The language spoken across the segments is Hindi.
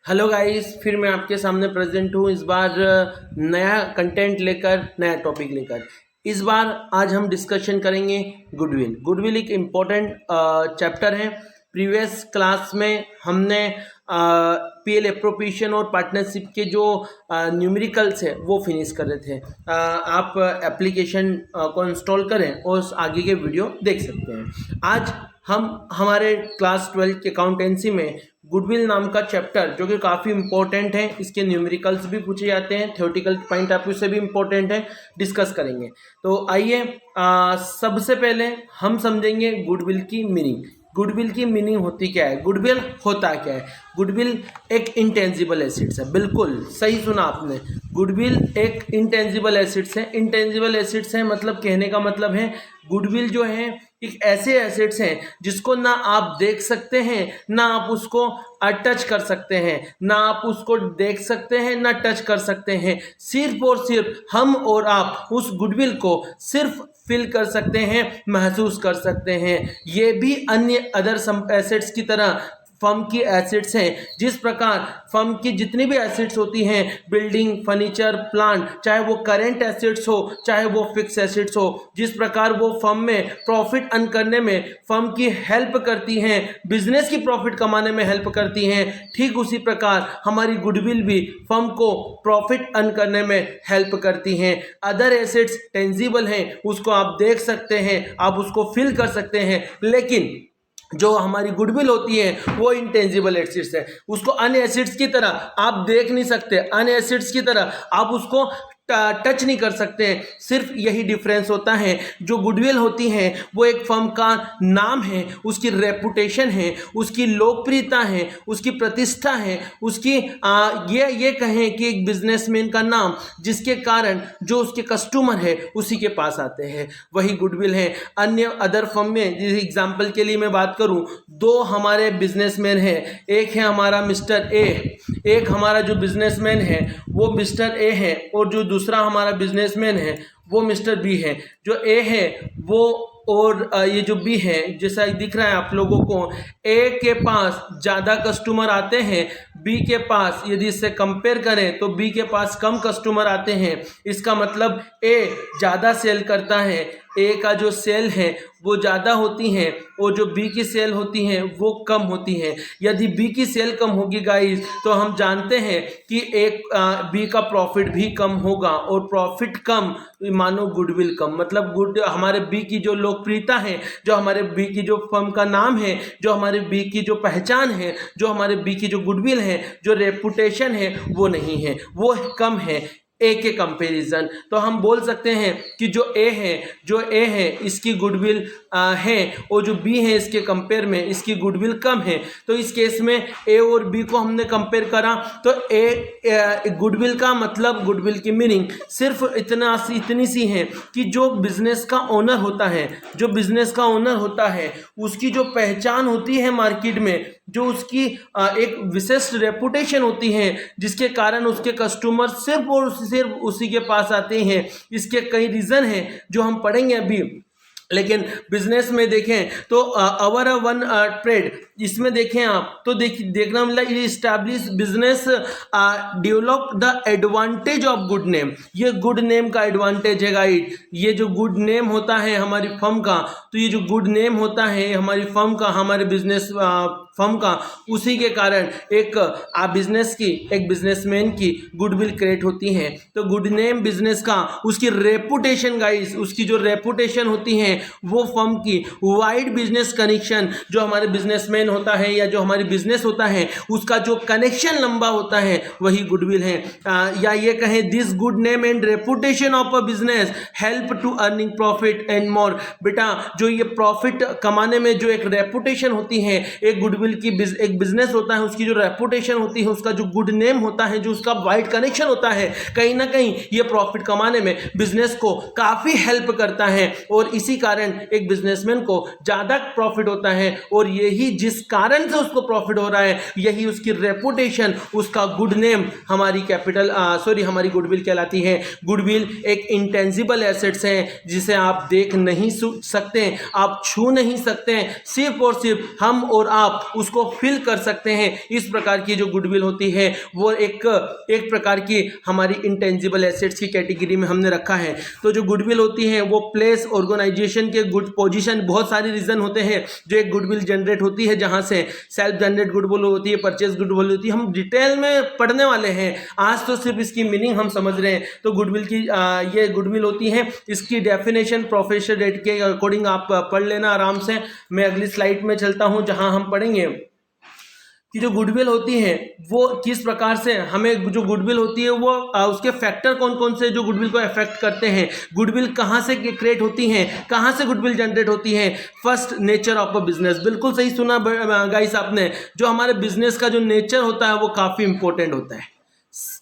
हेलो गाइस, फिर मैं आपके सामने प्रेजेंट हूँ। इस बार नया कंटेंट लेकर, नया टॉपिक लेकर। इस बार आज हम डिस्कशन करेंगे गुडविल। गुडविल एक इम्पोर्टेंट चैप्टर है। प्रीवियस क्लास में हमने पीएल एप्रोप्रिएशन और पार्टनरशिप के जो न्यूमेरिकल्स है वो फिनिश कर रहे थे। आप एप्लीकेशन को इंस्टॉल करें और आगे के वीडियो देख सकते हैं। आज हम हमारे क्लास 12 के अकाउंटेंसी में गुडविल नाम का चैप्टर, जो कि काफ़ी इंपॉर्टेंट है, इसके न्यूमेरिकल्स भी पूछे जाते हैं, थ्योरेटिकल पॉइंट ऑफ व्यू से भी इंपॉर्टेंट है, डिस्कस करेंगे। तो आइए सबसे पहले हम समझेंगे गुडविल की मीनिंग। गुडविल की मीनिंग होती क्या है, गुडविल होता क्या है। गुडविल एक इंटेंजिबल एसेट्स है। बिल्कुल सही सुना आपने, गुडविल एक इंटेंजिबल एसेट्स है। इंटेंजिबल एसेट्स है मतलब, कहने का मतलब है गुडविल जो है एक ऐसे एसेट्स हैं जिसको ना आप देख सकते हैं, ना आप उसको टच कर सकते हैं, ना आप उसको देख सकते हैं, ना टच कर सकते हैं। सिर्फ और सिर्फ हम और आप उस गुडविल को सिर्फ फील कर सकते हैं, महसूस कर सकते हैं। ये भी अन्य अदर एसेट्स की तरह फर्म की एसेट्स हैं। जिस प्रकार फर्म की जितनी भी एसेट्स होती हैं, बिल्डिंग, फर्नीचर, प्लांट, चाहे वो करेंट एसेट्स हो, चाहे वो फिक्स एसेट्स हो, जिस प्रकार वो फर्म में प्रॉफिट अर्न करने में फर्म की हेल्प करती हैं, बिजनेस की प्रॉफिट कमाने में हेल्प करती हैं, ठीक उसी प्रकार हमारी गुडविल भी फर्म को प्रॉफिट अर्न करने में हेल्प करती हैं। अदर एसेट्स टेंजिबल हैं, उसको आप देख सकते हैं, आप उसको फील कर सकते हैं, लेकिन जो हमारी गुडविल होती है वो इंटेंजिबल एसेट्स है। उसको अन्य एसेट्स की तरह आप देख नहीं सकते, अन्य एसेट्स की तरह आप उसको टच नहीं कर सकते हैं। सिर्फ यही डिफरेंस होता है। जो गुडविल होती है वो एक फर्म का नाम है, उसकी रेपुटेशन है, उसकी लोकप्रियता है, उसकी प्रतिष्ठा है, उसकी ये कहें कि एक बिजनेसमैन का नाम, जिसके कारण जो उसके कस्टमर है उसी के पास आते हैं, वही गुडविल है। अन्य अदर फर्म में, जिस एग्जांपल के लिए मैं बात करूं, दो हमारे बिजनेसमैन हैं, एक है हमारा मिस्टर ए, एक हमारा जो बिजनेसमैन है वो मिस्टर ए है, और जो दूसरा हमारा बिजनेसमैन है वो मिस्टर बी है। जो ए है वो और ये जो बी है, जैसा दिख रहा है आप लोगों को, ए के पास ज़्यादा कस्टमर आते हैं, बी के पास यदि इससे कंपेयर करें तो बी के पास कम कस्टमर आते हैं। इसका मतलब ए ज़्यादा सेल करता है, ए का जो सेल है वो ज़्यादा होती हैं, और जो बी की सेल होती हैं वो कम होती हैं। यदि बी की सेल कम होगी गाइस, तो हम जानते हैं कि एक बी का प्रॉफिट भी कम होगा, और प्रॉफिट कम मानो गुडविल कम। मतलब हमारे बी की जो लोकप्रियता है, जो हमारे बी की जो फर्म का नाम है, जो हमारे बी की जो पहचान है, जो हमारे बी की जो गुडविल है, जो रेपुटेशन है, वो नहीं है, वो कम है ए के कंपैरिजन। तो हम बोल सकते हैं कि जो ए है इसकी गुडविल है, और जो बी है इसके कंपेयर में इसकी गुडविल कम है। तो इस केस में ए और बी को हमने कंपेयर करा, तो गुडविल का मतलब, गुडविल की मीनिंग सिर्फ इतनी सी है कि जो बिजनेस का ओनर होता है, जो बिजनेस का ओनर होता है, उसकी जो पहचान होती है मार्केट में, जो उसकी एक विशिष्ट रेपुटेशन होती है, जिसके कारण उसके कस्टमर सिर्फ और सिर्फ उसी के पास आते हैं। इसके कई रीज़न हैं जो हम पढ़ेंगे अभी। लेकिन बिजनेस में देखें तो अवर वन ट्रेड, इसमें देखें आप तो देखना मिला, ये establish business develop the advantage of good name. ये गुड नेम का एडवांटेज है गाइड। ये जो गुड नेम होता है हमारी फर्म का, तो ये जो गुड नेम होता है हमारी फर्म का, हमारे बिजनेस फर्म का, उसी के कारण एक बिजनेस की, एक बिजनेसमैन की गुडविल क्रिएट होती है। तो गुड नेम बिजनेस का, उसकी रेपुटेशन गाइस, उसकी जो रेपुटेशन होती है वो फर्म की वाइड बिजनेस कनेक्शन, जो हमारे बिजनेसमैन होता है या जो हमारी बिजनेस होता है उसका जो कनेक्शन लंबा होता है वही गुडविल है। या ये कहें, this good name and reputation of a business help to earning profit and more. बेटा, जो ये प्रॉफिट कमाने में जो एक रेपुटेशन होती है, एक गुडविल की एक बिजनेस होता है, उसकी जो रेपुटेशन होती है, उसका जो गुड नेम होता है, जो उसका वाइड कनेक्शन होता है, कहीं ना कहीं ये प्रॉफिट कमाने में बिजनेस को काफ़ी हेल्प करता है, और इसी कारण एक बिजनेसमैन को ज़्यादा प्रॉफिट होता है। और यही जिस जिस कारण से उसको प्रॉफिट हो रहा है, यही उसकी रेपुटेशन, उसका गुड नेम हमारी हमारी गुडविल कहलाती है। गुडविल एक इंटेंजिबल एसेट्स है जिसे आप देख नहीं सकते, आप छू नहीं सकते, सिर्फ और सिर्फ हम और आप उसको फील कर सकते हैं। इस प्रकार की जो गुडविल होती है वो एक प्रकार की हमारी इंटेंजिबल एसेट्स की कैटेगरी में हमने रखा है। तो जो गुडविल होती है वो प्लेस, ऑर्गेनाइजेशन के गुड पोजीशन, बहुत सारे रीजन होते हैं जो एक गुडविल जनरेट होती है, जहां से सेल्फ जनरेट गुडविल होती है, परचेज गुडविल होती है। हम डिटेल में पढ़ने वाले हैं, आज तो सिर्फ इसकी मीनिंग हम समझ रहे हैं। तो गुडविल की ये गुडविल होती है, इसकी डेफिनेशन प्रोफेसर रेट के अकॉर्डिंग आप पढ़ लेना आराम से। मैं अगली स्लाइड में चलता हूं जहां हम पढ़ेंगे कि जो गुडविल होती है वो किस प्रकार से हमें, जो गुडविल होती है वो उसके फैक्टर कौन कौन से जो गुडविल को अफेक्ट करते हैं, गुडविल कहाँ से क्रिएट होती हैं, कहाँ से गुडविल जनरेट होती है। First, nature of a business. बिल्कुल सही सुना गाइस आपने, जो हमारे बिजनेस का जो नेचर होता है वो काफ़ी इंपॉर्टेंट होता है।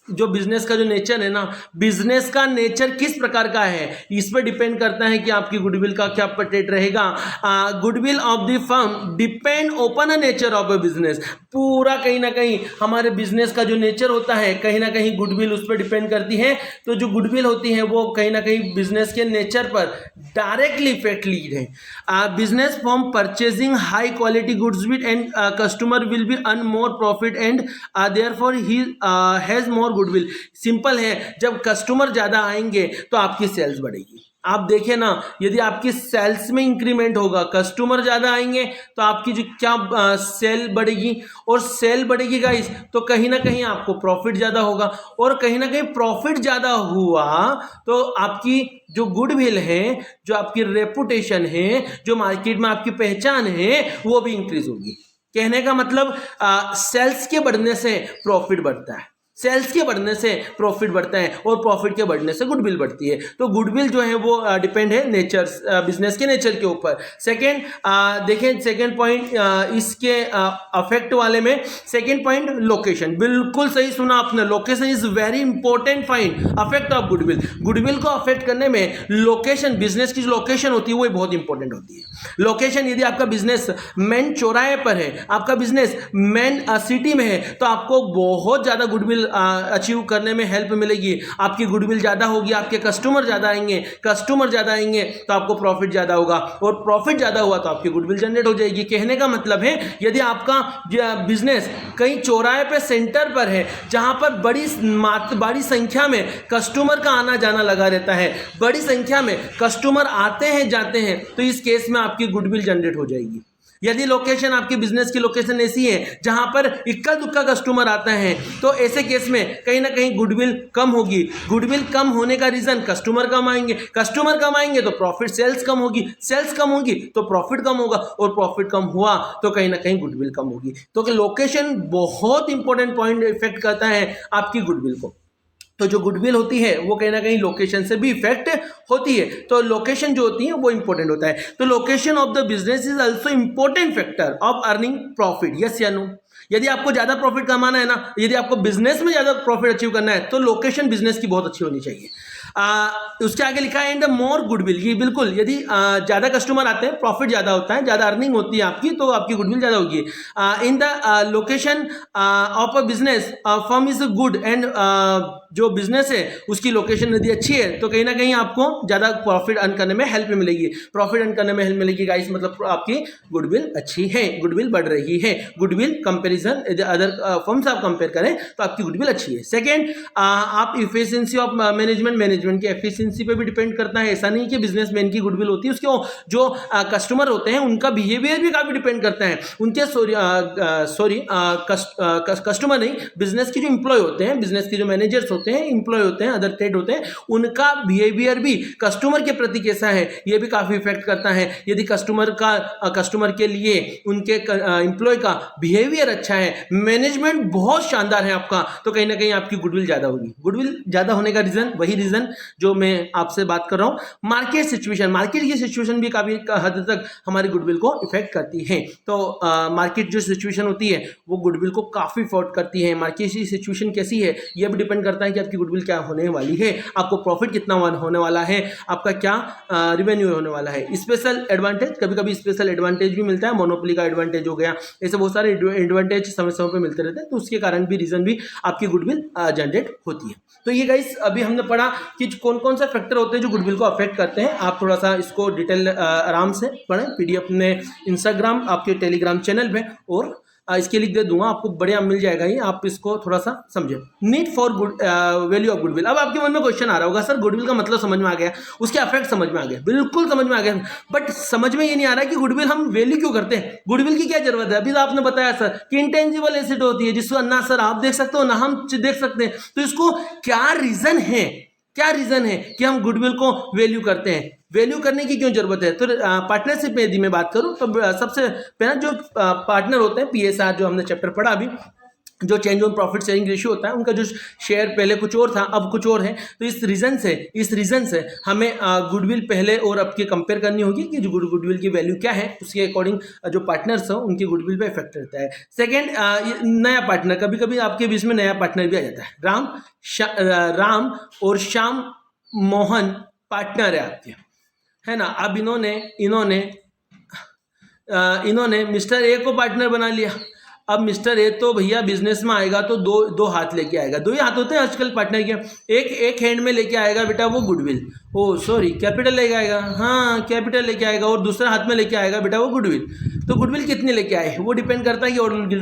जो बिजनेस का जो नेचर है ना, बिजनेस का नेचर किस प्रकार का है इस पर डिपेंड करता है कि आपकी गुडविल का क्या रेट रहेगा। Goodwill of the firm depend open a nature of a business. पूरा कहीं ना कहीं हमारे बिजनेस का जो नेचर होता है कहीं ना कहीं गुडविल उस पर डिपेंड करती है। तो जो गुडविल होती है वो कहीं ना कहीं बिजनेस के नेचर पर डायरेक्टली इफेक्ट लीड है। Business form purchasing high quality goods with and customer will be earn more profit and therefore he has more goodwill. Simple है, जब कस्टमर ज्यादा आएंगे तो आपकी सेल्स बढ़ेगी। आप देखें ना, यदि आपकी सेल्स में इंक्रीमेंट होगा, कस्टमर ज्यादा आएंगे तो आपकी जो क्या सेल बढ़ेगी, और सेल बढ़ेगी गाइस तो कहीं ना कहीं आपको प्रॉफिट ज्यादा होगा, और कहीं ना कहीं प्रॉफिट ज्यादा हुआ तो आपकी जो गुडविल है, जो आपकी रेपुटेशन है, जो मार्केट में आपकी पहचान है वो भी इंक्रीज होगी। कहने का मतलब सेल्स के बढ़ने से प्रॉफिट बढ़ता है, सेल्स के बढ़ने से प्रॉफिट बढ़ता है, और प्रॉफिट के बढ़ने से गुडविल बढ़ती है। तो गुडविल जो है वो डिपेंड है नेचर, बिजनेस के नेचर के ऊपर। सेकेंड देखें, सेकेंड पॉइंट इसके अफेक्ट वाले में, सेकेंड पॉइंट लोकेशन। बिल्कुल सही सुना आपने, location is very important point. Affect of goodwill, goodwill को अफेक्ट करने में लोकेशन, बिजनेस की जो लोकेशन होती है वो बहुत इंपॉर्टेंट होती है। लोकेशन, यदि आपका बिजनेस मेन चौराहे पर है, आपका बिजनेस मेन सिटी में है, तो आपको बहुत ज्यादा गुडविल अचीव करने में हेल्प मिलेगी। आपकी गुडविल ज्यादा होगी, आपके कस्टमर ज्यादा आएंगे, कस्टमर ज्यादा आएंगे तो आपको प्रॉफिट ज्यादा होगा, और प्रॉफिट ज्यादा हुआ तो आपकी गुडविल जनरेट हो जाएगी। कहने का मतलब है, यदि आपका बिजनेस कहीं चौराहे पे, सेंटर पर है, जहां पर बड़ी संख्या में कस्टमर का आना जाना लगा रहता है, बड़ी संख्या में कस्टमर आते हैं जाते हैं, तो इस केस में आपकी गुडविल जनरेट हो जाएगी। यदि लोकेशन, आपकी बिजनेस की लोकेशन ऐसी है जहां पर इक्का दुक्का कस्टमर आता है, तो ऐसे केस में कहीं ना कहीं गुडविल कम होगी। गुडविल कम होने का रीजन, कस्टमर कम आएंगे, कस्टमर कम आएंगे तो प्रॉफिट, सेल्स कम होगी, सेल्स कम होगी तो प्रॉफिट कम होगा, और प्रॉफिट कम हुआ तो कहीं ना कहीं गुडविल कम होगी। तो लोकेशन बहुत इंपॉर्टेंट पॉइंट इफेक्ट करता है आपकी गुडविल को। तो जो गुडविल होती है वो कहीं ना कहीं लोकेशन से भी इफेक्ट होती है। तो लोकेशन जो होती है वो इंपॉर्टेंट होता है। तो location of the business is also important factor of earning profit. Yes या नो? यदि आपको ज्यादा प्रॉफिट कमाना है ना, यदि आपको बिजनेस में ज्यादा प्रॉफिट अचीव करना है, तो लोकेशन बिजनेस की बहुत अच्छी होनी चाहिए। उसके आगे लिखा है एंड मोर गुडविल। ये बिल्कुल, यदि ज्यादा कस्टमर आते हैं, प्रॉफिट ज्यादा होता है, ज्यादा अर्निंग होती है आपकी, तो आपकी गुडविल ज्यादा होगी। In the location of a business firm is good and जो बिजनेस है उसकी लोकेशन यदि अच्छी है तो कहीं ना कहीं आपको ज्यादा प्रॉफिट अर्न करने में हेल्प मिलेगी, प्रॉफिट अर्न करने में हेल्प मिलेगी गाइस। मतलब आपकी गुडविल अच्छी है, गुडविल बढ़ रही है। गुडविल कंपैरिजन अदर फर्म्स आप कंपेयर करें तो आपकी गुडविल अच्छी है। सेकेंड, आप इफिशियंसी ऑफ मैनेजमेंट की एफिशिएंसी पे भी डिपेंड करता है। ऐसा नहीं कि बिजनेसमैन की गुडविल होती है, उसके जो कस्टमर होते हैं उनका बिहेवियर भी काफी डिपेंड करता है। उनके कस्टमर नहीं, बिजनेस की जो इंप्लॉय होते हैं, बिजनेस के जो मैनेजर्स होते हैं, इंप्लॉय होते हैं, अदर ट्रेड होते हैं, उनका बिहेवियर भी कस्टमर के प्रति कैसा है ये भी काफी इफेक्ट करता है। यदि कस्टमर के लिए उनके इंप्लॉय का बिहेवियर अच्छा है, मैनेजमेंट बहुत शानदार है आपका, तो कहीं ना कहीं आपकी गुडविल ज़्यादा होगी। गुडविल ज़्यादा होने का रीज़न वही रीज़न जो मैं आपसे बात कर रहा हूँ, मार्केट सिचुएशन। मार्केट की सिचुएशन भी काफ़ी हद तक हमारी गुडविल को इफेक्ट करती है। तो मार्केट जो सिचुएशन होती है वो गुडविल को काफ़ी इफेक्ट करती है। मार्केट की सिचुएशन कैसी है ये भी डिपेंड करता है कि आपकी गुडविल क्या होने वाली है, आपको प्रॉफिट कितना होने वाला है, आपका क्या रिवेन्यू होने वाला है। स्पेशल एडवांटेज, कभी कभी स्पेशल एडवांटेज भी मिलता है, मोनोपोली का एडवांटेज हो गया, ऐसे बहुत सारे एडवांटेज समय समय पर मिलते रहते हैं, तो उसके कारण भी रीजन भी आपकी गुडविल जनरेट होती है। तो ये गाइस अभी हमने पढ़ा कि कौन कौन सा फैक्टर होते हैं जो गुडविल को अफेक्ट करते हैं। आप थोड़ा सा इसको डिटेल आराम से पढ़ें, पीडीएफ में इंस्टाग्राम आपके टेलीग्राम चैनल पे, और इसके लिंक दे दूंगा, आपको बढ़िया मिल जाएगा ये, आप इसको थोड़ा सा समझें। Need for value of goodwill. अब आपके मन में क्वेश्चन आ रहा होगा, सर गुडविल का मतलब समझ में आ गया, उसके इफेक्ट समझ में आ गया, बिल्कुल समझ में आ गया, बट समझ में ये नहीं आ रहा कि गुडविल हम वैल्यू क्यों करते हैं, गुडविल की क्या जरूरत है। अभी तो आपने बताया सर कि इंटेंजिबल एसेट होती है जिसको ना सर आप देख सकते हो ना हम देख सकते हैं, तो इसको क्या रीजन है, क्या रीजन है कि हम गुडविल को वैल्यू करते हैं, वैल्यू करने की क्यों जरूरत है। तो पार्टनरशिप में यदि मैं बात करूं तो सबसे पहले जो पार्टनर होते हैं, पीएसआर जो हमने चैप्टर पढ़ा अभी, जो change on profit sharing ratio होता है, उनका जो शेयर पहले कुछ और था अब कुछ और है, तो इस रीजन से हमें गुडविल पहले और अब की कंपेयर करनी होगी कि जो गुडविल की वैल्यू क्या है, उसके अकॉर्डिंग जो पार्टनर्स हो उनकी गुडविल पे इफेक्ट रहता है। सेकेंड, नया पार्टनर, कभी कभी आपके बीच में नया पार्टनर भी आ जाता है। राम और श्याम मोहन पार्टनर है आपके, है ना। अब इन्होंने मिस्टर ए को पार्टनर बना लिया। अब मिस्टर ए तो भैया बिजनेस में आएगा तो दो हाथ लेके आएगा, दो ही हाथ होते हैं आजकल पार्टनर के, एक हैंड में लेके आएगा बेटा वो गुडविल, कैपिटल लेके आएगा, हाँ कैपिटल लेके आएगा, और दूसरे हाथ में लेके आएगा बेटा वो गुडविल। तो गुडविल कितने लेके आए वो डिपेंड करता है कि ओल्ड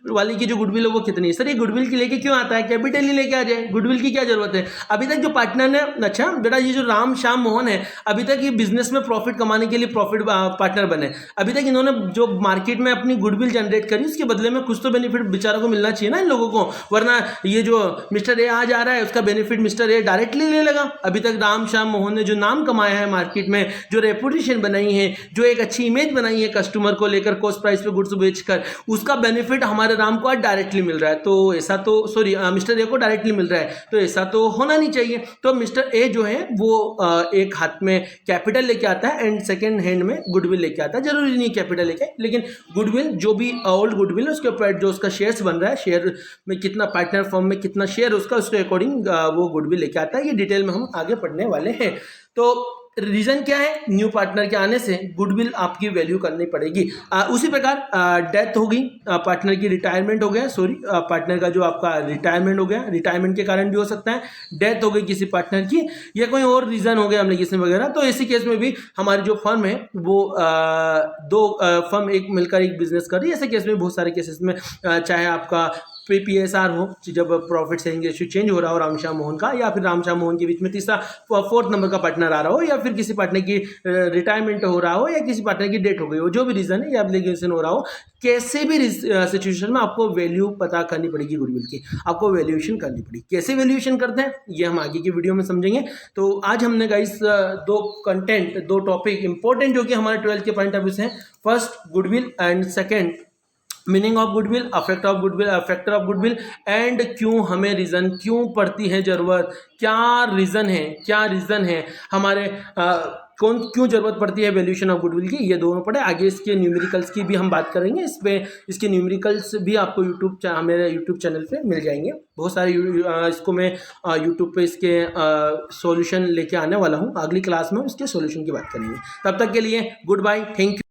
वाली की जो गुडविल है वो कितनी है। सर ये गुडविल की लेके क्यों आता है, कैपिटल ही लेके आ जाए, गुडविल की क्या जरूरत है। अभी तक जो पार्टनर ने, अच्छा बेटा ये जो राम श्याम मोहन है, अभी तक ये बिजनेस में प्रॉफिट कमाने के लिए प्रॉफिट पार्टनर बने, अभी तक इन्होंने जो मार्केट में अपनी गुडविल जनरेट करी, उसके बदले में कुछ तो बेनिफिट बेचारों को मिलना चाहिए ना इन लोगों को, वरना ये जो मिस्टर ए आ जा रहा है उसका बेनिफिट मिस्टर ए डायरेक्टली ले लेगा। अभी तक राम श्याम मोहन ने जो नाम कमाया है मार्केट में, जो रेपुटेशन बनाई है, जो एक अच्छी इमेज बनाई है कस्टमर को लेकर कॉस्ट प्राइस पे गुड्स बेचकर, उसका बेनिफिट हमारे राम को आज डायरेक्टली मिल रहा है, तो ऐसा तो मिस्टर ए को डायरेक्टली मिल रहा है, तो ऐसा तो होना नहीं चाहिए। तो मिस्टर ए जो है वो एक हाथ में कैपिटल लेके आता है एंड सेकेंड हैंड में गुडविल लेके आता है, जरूरी नहीं कैपिटल लेके, लेकिन गुडविल जो भी ओल्ड गुडविल है उसके ऊपर जो उसका शेयर्स बन रहा है, शेयर में कितना पार्टनर फर्म में कितना शेयर उसका, उसके अकॉर्डिंग वो गुडविल लेके आता है। ये डिटेल में हम आगे पढ़ने वाले हैं। तो रीजन क्या है, न्यू पार्टनर के आने से गुडविल आपकी वैल्यू करनी पड़ेगी। उसी प्रकार डेथ हो गई, पार्टनर की रिटायरमेंट हो गया, पार्टनर का जो आपका रिटायरमेंट हो गया, रिटायरमेंट के कारण भी हो सकता है, डेथ हो गई किसी पार्टनर की, या कोई और रीजन हो गया हमने किसी वगैरह, तो ऐसी केस में भी हमारी जो फर्म है वो दो फर्म एक मिलकर एक बिजनेस कर रही है। ऐसे केस में बहुत सारे केसेस में चाहे आपका पीएसआर हो, जब प्रॉफिट शेयरिंग रेशियो चेंज हो रहा हो राम श्याम मोहन का, या फिर राम श्याम मोहन के बीच में तीसरा फोर्थ नंबर का पार्टनर आ रहा हो, या फिर किसी पार्टनर की रिटायरमेंट हो रहा हो, या किसी पार्टनर की डेथ हो गई हो, जो भी रीजन है या एप्लीकेशन हो रहा हो, कैसे भी सिचुएशन में आपको वैल्यू पता करनी पड़ेगी गुडविल की, आपको वैल्यूएशन करनी पड़ेगी। कैसे वैल्यूएशन करते हैं ये हम आगे की वीडियो में समझेंगे। तो आज हमने गाइस दो टॉपिक इंपॉर्टेंट जो कि हमारे 12th के पॉइंट ऑफ व्यू से हैं, first goodwill and second meaning of goodwill, affect of goodwill, factor of goodwill, and क्यों हमें रीज़न क्यों पड़ती है जरूरत, क्या रीज़न है हमारे क्यों जरूरत पड़ती है वैल्यूएशन ऑफ गुडविल की, ये दोनों पढ़े। आगे इसके न्यूमेरिकल्स की भी हम बात करेंगे, इसके न्यूमेरिकल्स भी आपको मेरे यूट्यूब चैनल पे मिल जाएंगे बहुत सारे। इसको मैं यूट्यूब पे इसके सॉल्यूशन लेके आने वाला हूँ, अगली क्लास में इसके सॉल्यूशन की बात करेंगे। तब तक के लिए गुड बाय, थैंक यू।